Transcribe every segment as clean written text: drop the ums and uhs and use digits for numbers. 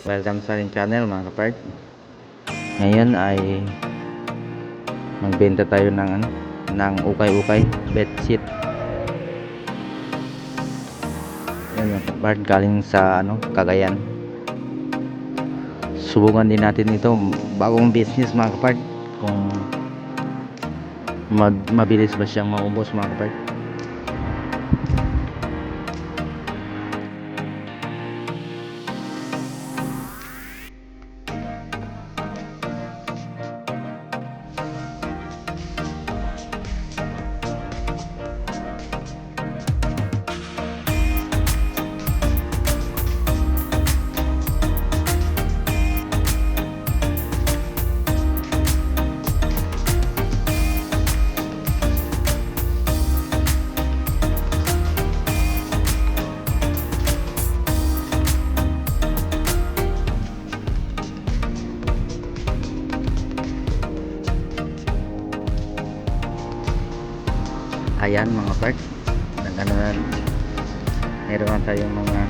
Welcome sa ating channel mga kapart. Ngayon ay magbenta tayo ng ukay-ukay bedsheet. Yan mga kapart, galing sa Cagayan. Subukan din natin ito, bagong business mga kapart, kung mabilis ba siyang maubos mga kapart. Ayan mga part, meron na tayong mga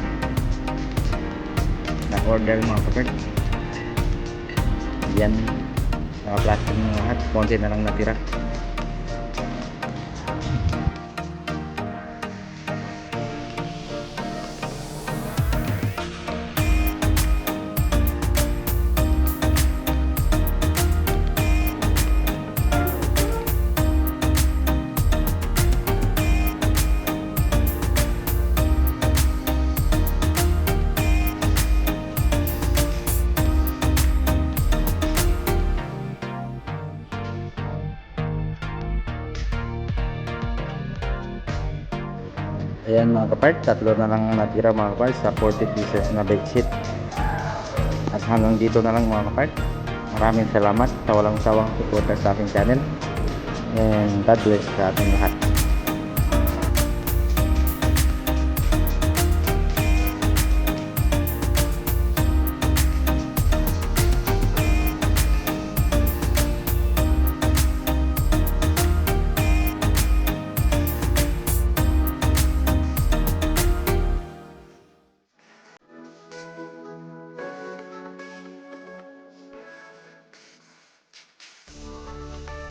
na-order mga part. Yan, naka-plastic na lahat, konti na lang natira. Ayan mga kapart, tatlo na lang natira mga kapart sa 40 pieces na bedsheet. At hanggang dito na lang mga kapart. Maraming salamat sa walang sawang suporta sa aking channel. And God bless sa ating lahat.